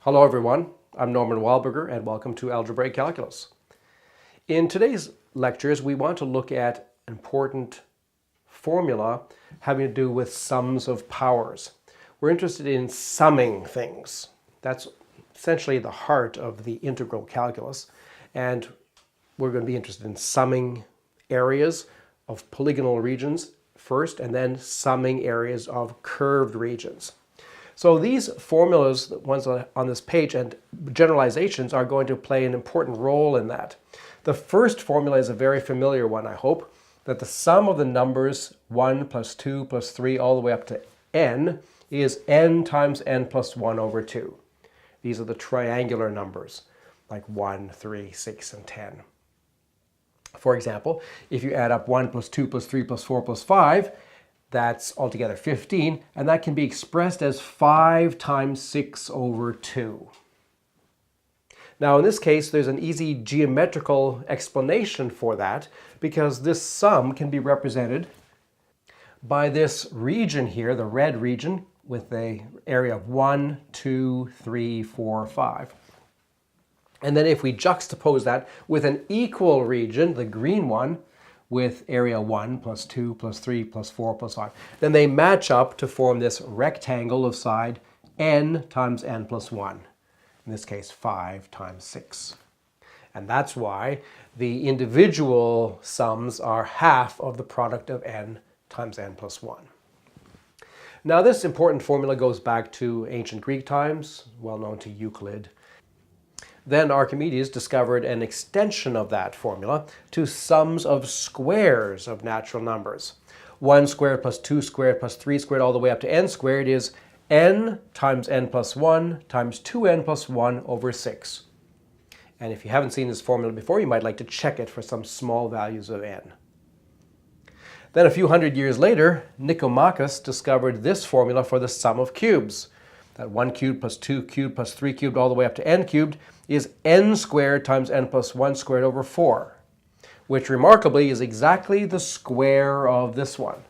Hello everyone, I'm Norman Wahlberger and welcome to Algebraic Calculus. In today's lectures we want to look at an important formula having to do with sums of powers. We're interested in summing things. That's essentially the heart of the integral calculus, and we're going to be interested in summing areas of polygonal regions first and then summing areas of curved regions. So these formulas, the ones on this page, and generalizations are going to play an important role in that. The first formula is a very familiar one, I hope, that the sum of the numbers 1 plus 2 plus 3 all the way up to n is n times n plus 1 over 2. These are the triangular numbers, like 1, 3, 6, and 10. For example, if you add up 1 plus 2 plus 3 plus 4 plus 5, that's altogether 15, and that can be expressed as 5 times 6 over 2. Now in this case, there's an easy geometrical explanation for that, because this sum can be represented by this region here, the red region, with an area of 1, 2, 3, 4, 5. And then if we juxtapose that with an equal region, the green one, with area 1 plus 2 plus 3 plus 4 plus 5. Then they match up to form this rectangle of side n times n plus 1. In this case, 5 times 6. And that's why the individual sums are half of the product of n times n plus 1. Now this important formula goes back to ancient Greek times, well known to Euclid. Then Archimedes discovered an extension of that formula to sums of squares of natural numbers. 1 squared plus 2 squared plus 3 squared all the way up to n squared is n times n plus 1 times 2n plus 1 over 6. And if you haven't seen this formula before, you might like to check it for some small values of n. Then a few hundred years later, Nicomachus discovered this formula for the sum of cubes. That 1 cubed plus 2 cubed plus 3 cubed all the way up to n cubed is n squared times n plus 1 squared over 4, which remarkably is exactly the square of this one.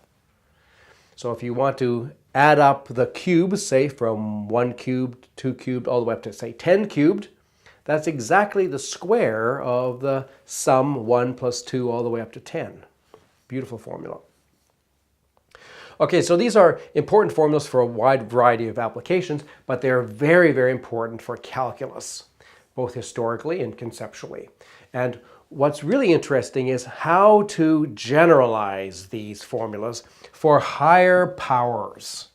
So if you want to add up the cubes, say from 1 cubed, 2 cubed, all the way up to, say, 10 cubed, that's exactly the square of the sum 1 plus 2 all the way up to 10. Beautiful formula. Okay, so these are important formulas for a wide variety of applications, but they're very, very important for calculus, both historically and conceptually. And what's really interesting is how to generalize these formulas for higher powers.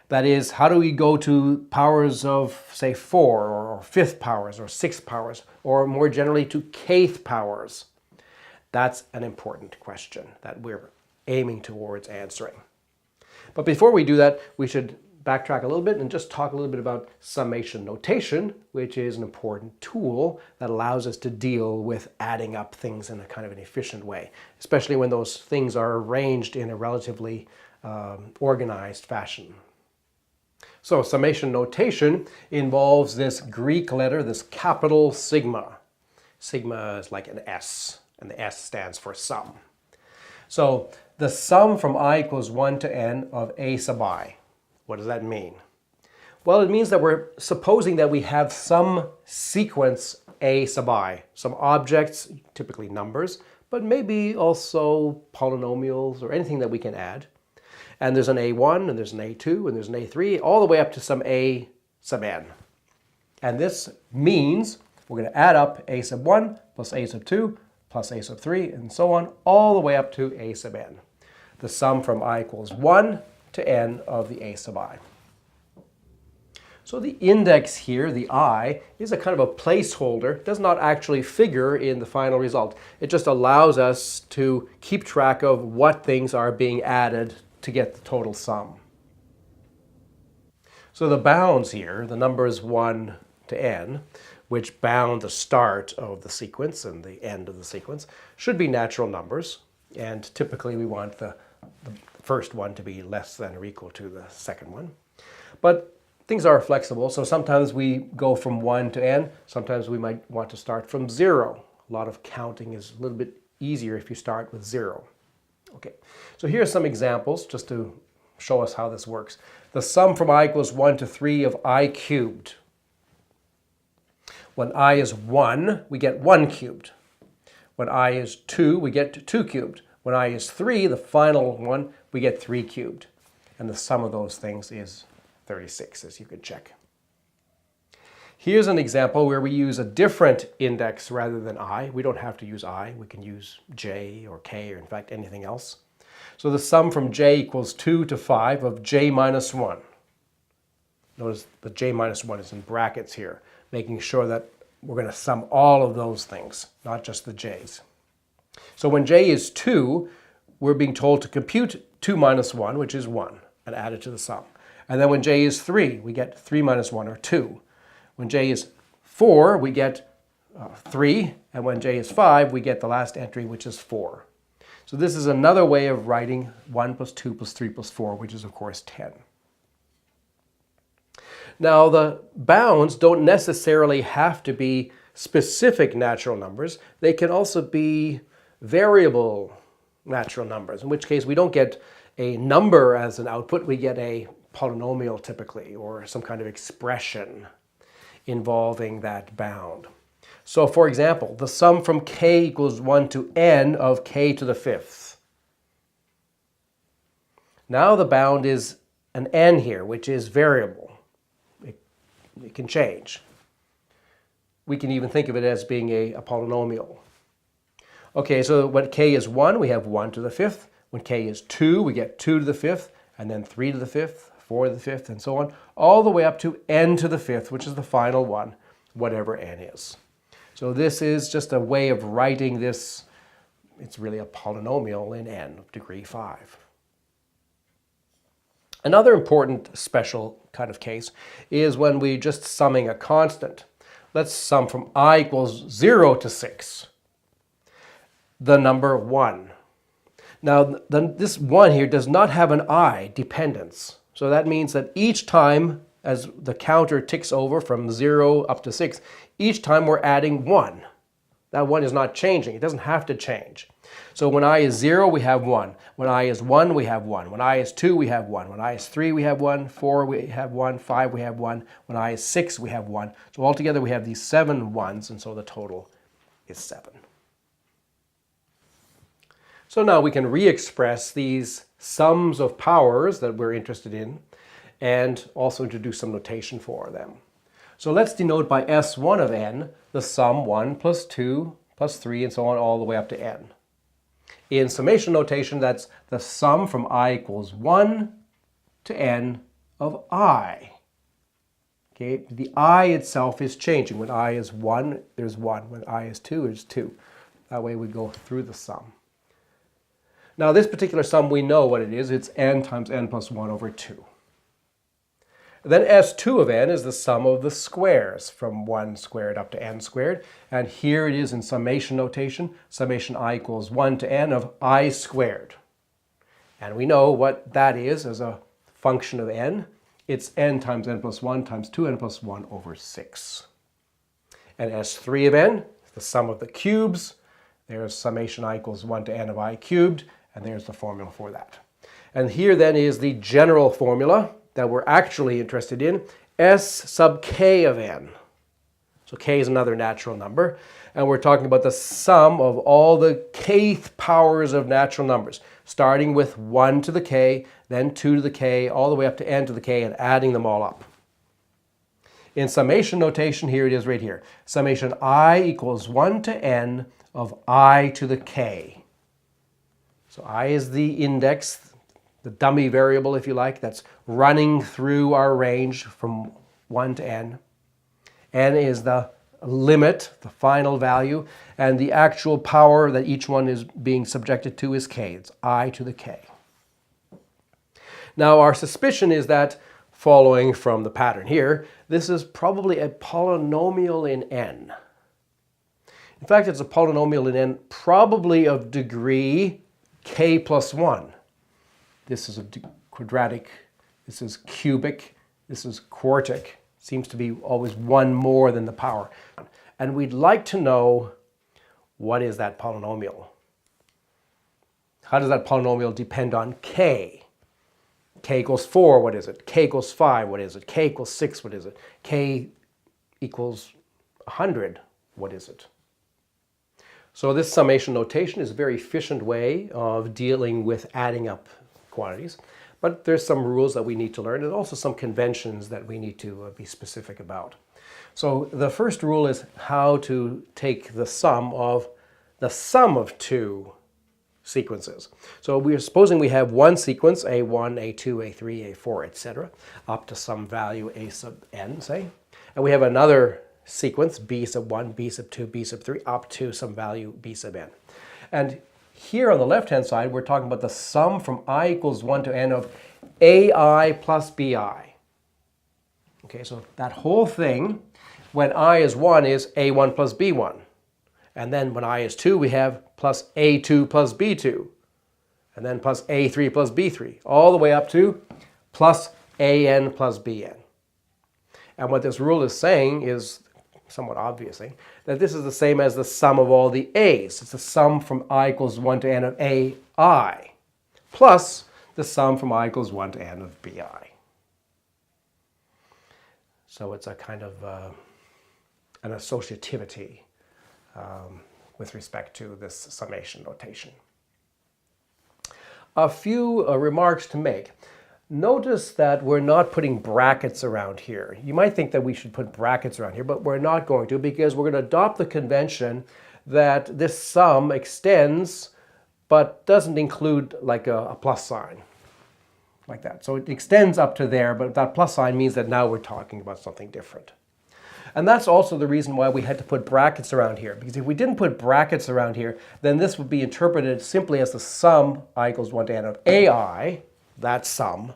That is, how do we go to powers of, say, 4 or 5th powers or 6th powers, or more generally to kth powers? That's an important question that we're aiming towards answering. But before we do that, we should backtrack a little bit and just talk a little bit about summation notation, which is an important tool that allows us to deal with adding up things in a kind of an efficient way, especially when those things are arranged in a relatively organized fashion. So summation notation involves this Greek letter, this capital sigma. Sigma is like an S, and the S stands for sum. So the sum from I equals 1 to n of a sub I. What does that mean? Well, it means that we're supposing that we have some sequence a sub I, some objects, typically numbers, but maybe also polynomials or anything that we can add. And there's an a1, and there's an a2, and there's an a3, all the way up to some a sub n. And this means we're going to add up a sub 1 plus a sub 2 plus a sub 3, and so on, all the way up to a sub n. The sum from I equals 1 to n of the a sub I. So the index here, the I, is a kind of a placeholder, does not actually figure in the final result. It just allows us to keep track of what things are being added to get the total sum. So the bounds here, the numbers 1 to n, which bound the start of the sequence and the end of the sequence, should be natural numbers. And typically we want the first one to be less than or equal to the second one. But things are flexible, so sometimes we go from 1 to n, sometimes we might want to start from 0. A lot of counting is a little bit easier if you start with 0. Okay, so here are some examples just to show us how this works. The sum from I equals 1 to 3 of I cubed. When I is 1, we get 1 cubed. When I is 2, we get 2 cubed. When I is 3, the final one, we get 3 cubed. And the sum of those things is 36, as you could check. Here's an example where we use a different index rather than I. We don't have to use I. We can use j or k or in fact anything else. So the sum from j equals 2 to 5 of j minus 1. Notice the j minus 1 is in brackets here, making sure that we're going to sum all of those things, not just the j's. So when j is 2, we're being told to compute 2 minus 1, which is 1, and add it to the sum. And then when j is 3, we get 3 minus 1, or 2. When j is 4, we get 3, and when j is 5, we get the last entry, which is 4. So this is another way of writing 1 plus 2 plus 3 plus 4, which is of course 10. Now the bounds don't necessarily have to be specific natural numbers. They can also be variable natural numbers, in which case we don't get a number as an output, we get a polynomial typically, or some kind of expression involving that bound. So for example, the sum from k equals 1 to n of k to the 5th. Now the bound is an n here, which is variable. It can change. We can even think of it as being a polynomial. Okay, so when k is 1, we have 1 to the 5th. When k is 2, we get 2 to the 5th, and then 3 to the 5th, 4 to the 5th, and so on, all the way up to n to the 5th, which is the final one, whatever n is. So this is just a way of writing this. It's really a polynomial in n of degree 5. Another important special kind of case is when we're just summing a constant. Let's sum from I equals 0 to 6. The number 1. Now, this 1 here does not have an I dependence. So that means that each time, as the counter ticks over from 0 up to 6, each time we're adding 1. That 1 is not changing. It doesn't have to change. So when I is 0, we have 1. When I is 1, we have 1. When I is 2, we have 1. When I is 3, we have 1. 4, we have 1. 5, we have 1. When I is 6, we have 1. So altogether, we have these 7 ones, and so the total is 7. So now we can re-express these sums of powers that we're interested in and also introduce some notation for them. So let's denote by S1 of n the sum 1 plus 2 plus 3 and so on all the way up to n. In summation notation, that's the sum from I equals 1 to n of I. Okay, the I itself is changing. When I is 1, there's 1. When I is 2, there's 2. That way we go through the sum. Now this particular sum, we know what it is. It's n times n plus 1 over 2. Then S2 of n is the sum of the squares from 1 squared up to n squared. And here it is in summation notation. Summation I equals 1 to n of I squared. And we know what that is as a function of n. It's n times n plus 1 times 2n plus 1 over 6. And S3 of n is the sum of the cubes. There's summation I equals 1 to n of I cubed. And there's the formula for that. And here then is the general formula that we're actually interested in, S sub k of n. So k is another natural number. And we're talking about the sum of all the kth powers of natural numbers, starting with 1 to the k, then 2 to the k, all the way up to n to the k, and adding them all up. In summation notation, here it is right here. Summation I equals 1 to n of I to the k. So I is the index, the dummy variable, if you like, that's running through our range from 1 to n. N is the limit, the final value, and the actual power that each one is being subjected to is k. It's I to the k. Now our suspicion is that, following from the pattern here, this is probably a polynomial in n. In fact, it's a polynomial in n probably of degree k plus 1. This is a quadratic, this is cubic, this is quartic. Seems to be always one more than the power. And we'd like to know, what is that polynomial? How does that polynomial depend on k? K equals 4, what is it? K equals 5, what is it? K equals 6, what is it? K equals 100, what is it? So this summation notation is a very efficient way of dealing with adding up quantities. But there's some rules that we need to learn and also some conventions that we need to be specific about. So the first rule is how to take the sum of two sequences. So we're supposing we have one sequence, A1, A2, A3, A4, etc., up to some value A sub n, say. And we have another sequence, B sub 1, B sub 2, B sub 3, up to some value B sub n. And here on the left-hand side, we're talking about the sum from I equals 1 to n of AI plus BI. Okay, so that whole thing, when I is 1, is A1 plus B1. And then when I is 2, we have plus A2 plus B2. And then plus A3 plus B3, all the way up to plus AN plus BN. And what this rule is saying is, somewhat obviously, that this is the same as the sum of all the A's. It's the sum from I equals 1 to n of AI plus the sum from I equals 1 to n of BI. So it's a kind of an associativity with respect to this summation notation. A few remarks to make. Notice that we're not putting brackets around here. You might think that we should put brackets around here, but we're not going to, because we're going to adopt the convention that this sum extends but doesn't include like a plus sign, like that. So it extends up to there, but that plus sign means that now we're talking about something different. And that's also the reason why we had to put brackets around here, because if we didn't put brackets around here, then this would be interpreted simply as the sum I equals 1 to n of AI, that sum.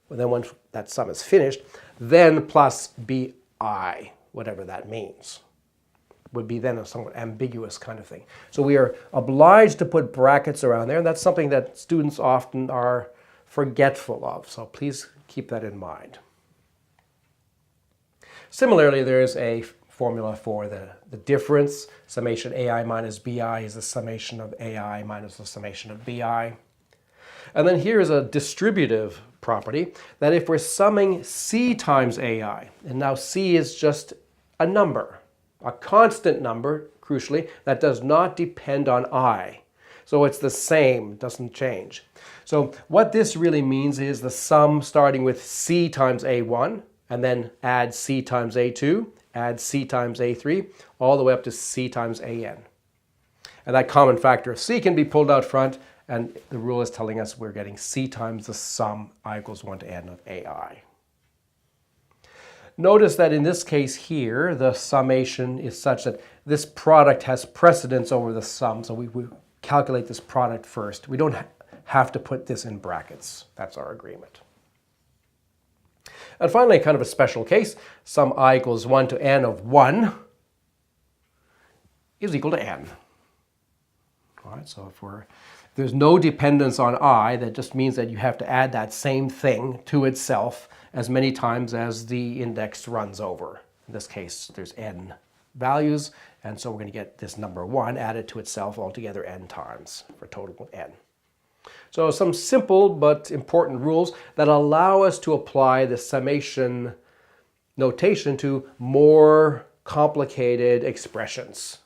And then once that sum is finished, then plus BI, whatever that means, would be then a somewhat ambiguous kind of thing. So we are obliged to put brackets around there, and that's something that students often are forgetful of. So please keep that in mind. Similarly, there is a formula for the difference. Summation AI minus BI is the summation of AI minus the summation of BI. And then here is a distributive property that if we're summing C times AI, and now C is just a number, a constant number, crucially, that does not depend on I. So it's the same, doesn't change. So what this really means is the sum starting with C times A1, and then add C times A2, add C times A3, all the way up to C times AN. And that common factor of C can be pulled out front, and the rule is telling us we're getting C times the sum I equals 1 to n of AI. Notice that in this case here, the summation is such that this product has precedence over the sum, so we calculate this product first. We don't have to put this in brackets. That's our agreement. And finally, kind of a special case, sum I equals 1 to n of 1 is equal to n. All right, so if there's no dependence on I, that just means that you have to add that same thing to itself as many times as the index runs over. In this case, there's n values, and so we're going to get this number 1 added to itself altogether n times for a total of n. So some simple but important rules that allow us to apply the summation notation to more complicated expressions.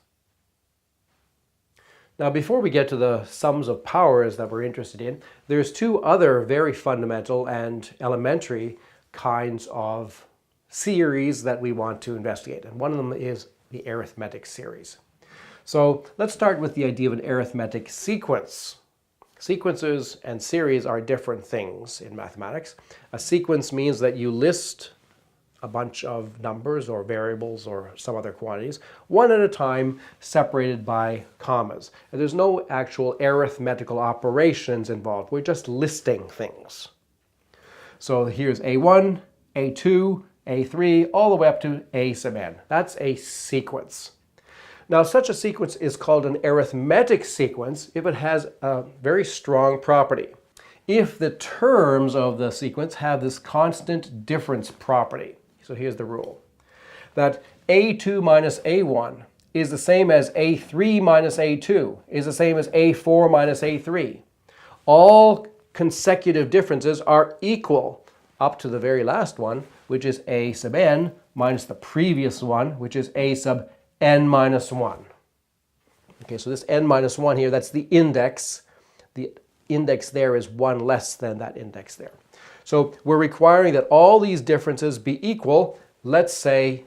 Now, before we get to the sums of powers that we're interested in, there's two other very fundamental and elementary kinds of series that we want to investigate. And one of them is the arithmetic series. So let's start with the idea of an arithmetic sequence. Sequences and series are different things in mathematics. A sequence means that you list a bunch of numbers or variables or some other quantities, one at a time, separated by commas. And there's no actual arithmetical operations involved. We're just listing things. So here's A1, A2, A3, all the way up to A sub n. That's a sequence. Now, such a sequence is called an arithmetic sequence if it has a very strong property. If the terms of the sequence have this constant difference property. So here's the rule, that A2 minus A1 is the same as A3 minus A2, is the same as A4 minus A3. All consecutive differences are equal up to the very last one, which is a sub n, minus the previous one, which is a sub n minus 1. Okay, so this n minus 1 here, that's the index. The index there is 1 less than that index there. So we're requiring that all these differences be equal, let's say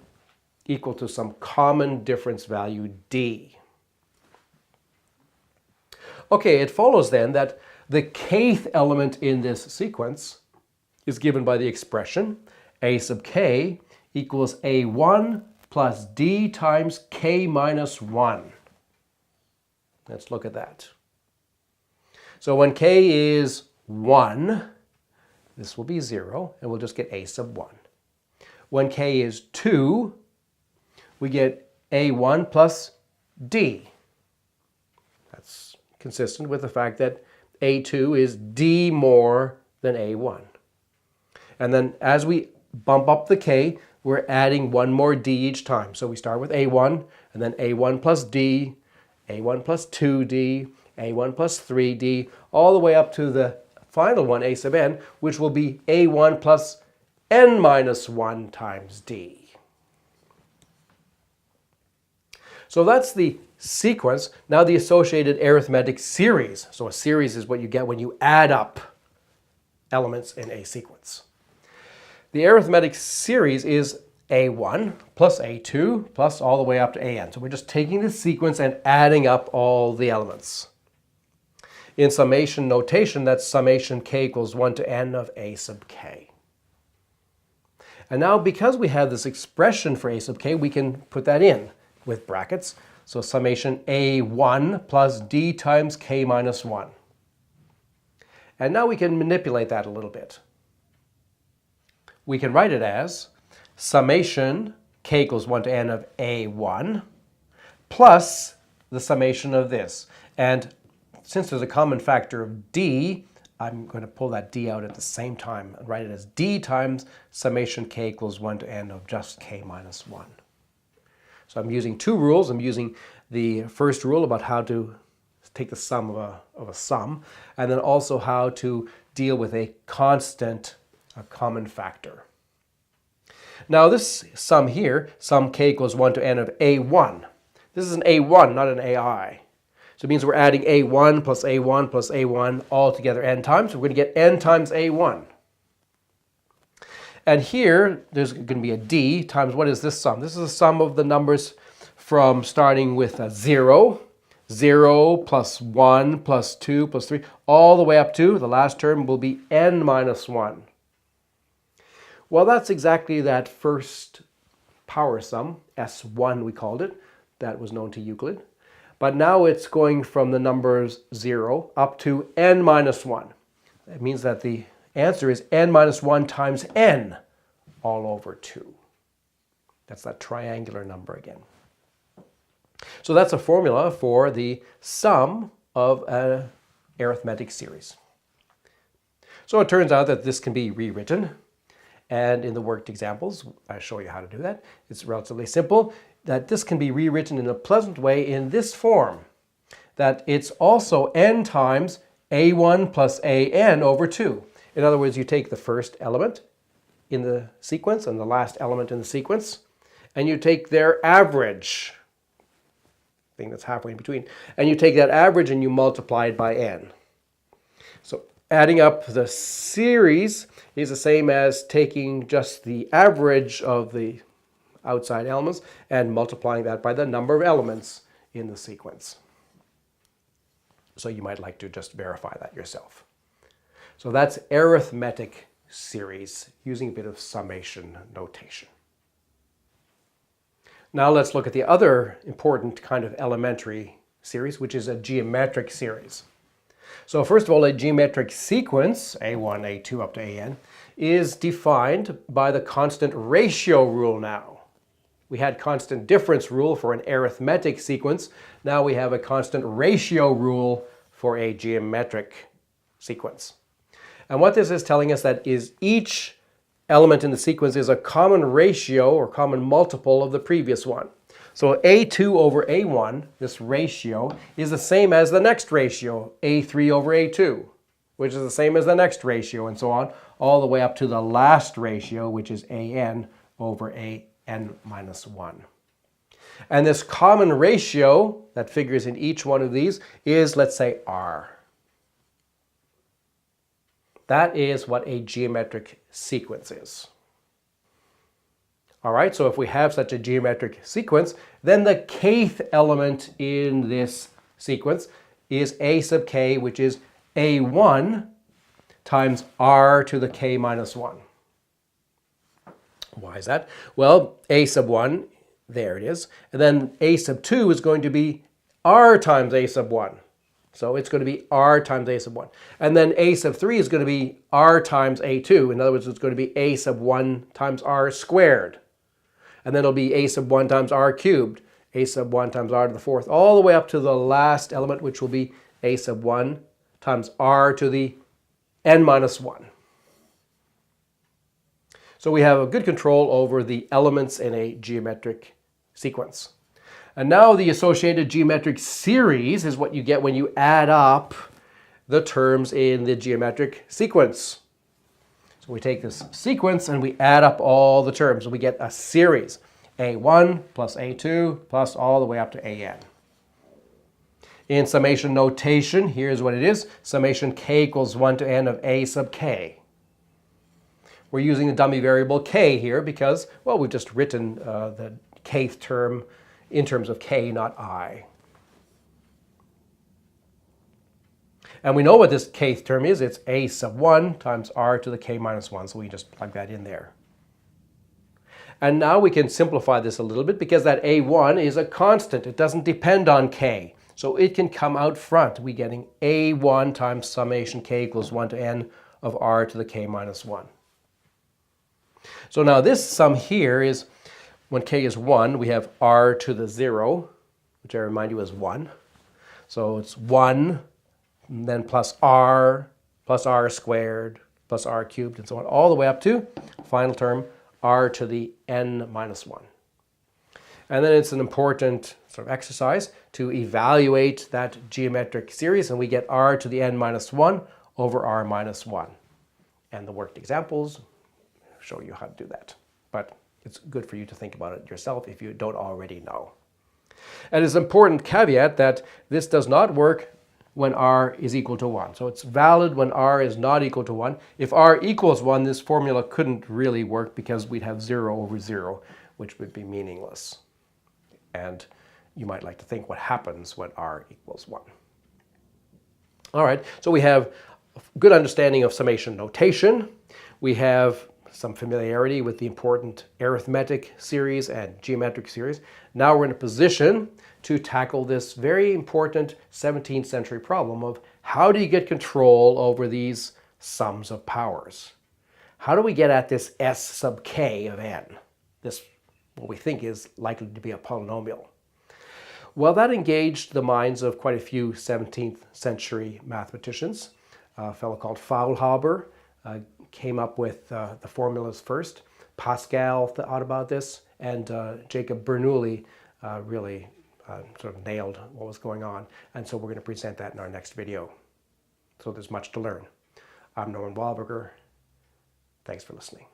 equal to some common difference value d. Okay, it follows then that the kth element in this sequence is given by the expression a sub k equals a1 plus d times k minus 1. Let's look at that. So when k is 1, this will be 0, and we'll just get a sub 1. When k is 2, we get a1 plus d. That's consistent with the fact that a2 is d more than a1. And then as we bump up the k, we're adding one more d each time. So we start with a1, and then a1 plus d, a1 plus 2d, a1 plus 3d, all the way up to the final one, a sub n, which will be a1 plus n minus 1 times d. So that's the sequence. Now the associated arithmetic series. So a series is what you get when you add up elements in a sequence. The arithmetic series is a1 plus a2 plus all the way up to an. So we're just taking the sequence and adding up all the elements. In summation notation, that's summation k equals 1 to n of a sub k. And now because we have this expression for a sub k, we can put that in with brackets. So summation a1 plus d times k minus 1. And now we can manipulate that a little bit. We can write it as summation k equals 1 to n of a1 plus the summation of this. And since there's a common factor of d, I'm going to pull that d out at the same time and write it as d times summation k equals 1 to n of just k minus 1. So I'm using two rules. I'm using the first rule about how to take the sum of a sum, and then also how to deal with a constant, a common factor. Now this sum here, sum k equals 1 to n of a1. This is an a1, not an ai. So it means we're adding a1 plus a1 plus a1 all together n times. So we're going to get n times a1. And here, there's going to be a d times, what is this sum? This is a sum of the numbers from starting with a 0, 0 plus 1 plus 2 plus 3, all the way up to, the last term will be n minus 1. Well, that's exactly that first power sum, S1 we called it, that was known to Euclid. But now it's going from the numbers 0 up to n minus 1. That means that the answer is n minus 1 times n all over 2. That's that triangular number again. So that's a formula for the sum of an arithmetic series. So it turns out that this can be rewritten. And in the worked examples, I show you how to do that. It's relatively simple, that this can be rewritten in a pleasant way in this form, that it's also n times a1 plus an over 2. In other words, you take the first element in the sequence and the last element in the sequence, and you take their average, thing that's halfway in between, and you take that average and you multiply it by n. So adding up the series is the same as taking just the average of the outside elements and multiplying that by the number of elements in the sequence. So you might like to just verify that yourself. So that's arithmetic series using a bit of summation notation. Now let's look at the other important kind of elementary series, which is a geometric series. So first of all, a geometric sequence, a1, a2 up to an, is defined by the constant ratio rule now. We had constant difference rule for an arithmetic sequence. Now we have a constant ratio rule for a geometric sequence. And what this is telling us that is each element in the sequence is a common ratio or common multiple of the previous one. So a2 over a1, this ratio, is the same as the next ratio, a3 over a2, which is the same as the next ratio, and so on, all the way up to the last ratio, which is an over an minus 1. And this common ratio that figures in each one of these is, let's say, r. That is what a geometric sequence is. All right, so if we have such a geometric sequence, then the kth element in this sequence is a sub k, which is a1 times r to the k minus 1. Why is that? Well, a sub 1, there it is. And then a sub 2 is going to be r times a sub 1. So it's going to be r times a sub 1. And then a sub 3 is going to be r times a2. In other words, it's going to be a sub 1 times r squared. And then it'll be a sub 1 times r cubed, a sub 1 times r to the fourth, all the way up to the last element, which will be a sub 1 times r to the n minus 1. So we have a good control over the elements in a geometric sequence. And now the associated geometric series is what you get when you add up the terms in the geometric sequence. So we take this sequence and we add up all the terms and we get a series. a1 plus a2 plus all the way up to an. In summation notation, here's what it is. Summation k equals 1 to n of a sub k. We're using the dummy variable k here because, well, we've just written the kth term in terms of k, not I. And we know what this kth term is. It's a sub 1 times r to the k minus 1. So we just plug that in there. And now we can simplify this a little bit because that a1 is a constant. It doesn't depend on k. So it can come out front. We're getting a1 times summation k equals 1 to n of r to the k minus 1. So now this sum here is, when k is 1, we have r to the 0, which I remind you is 1. So it's 1, and then plus r squared, plus r cubed, and so on, all the way up to, final term, r to the n minus 1. And then it's an important sort of exercise to evaluate that geometric series, and we get r to the n minus 1 over r minus 1. And the worked examples show you how to do that. But it's good for you to think about it yourself if you don't already know. And it's an important caveat that this does not work when r is equal to 1. So it's valid when r is not equal to 1. If r equals 1, this formula couldn't really work because we'd have 0 over 0, which would be meaningless. And you might like to think what happens when r equals 1. All right, so we have a good understanding of summation notation. We have some familiarity with the important arithmetic series and geometric series. Now we're in a position to tackle this very important 17th century problem of how do you get control over these sums of powers? How do we get at this s sub k of n? This, what we think is likely to be a polynomial. Well, that engaged the minds of quite a few 17th century mathematicians. A fellow called Faulhaber came up with the formulas first. Pascal thought about this, and Jacob Bernoulli really sort of nailed what was going on. And so we're going to present that in our next video. So there's much to learn. I'm Norman Wahlberger. Thanks for listening.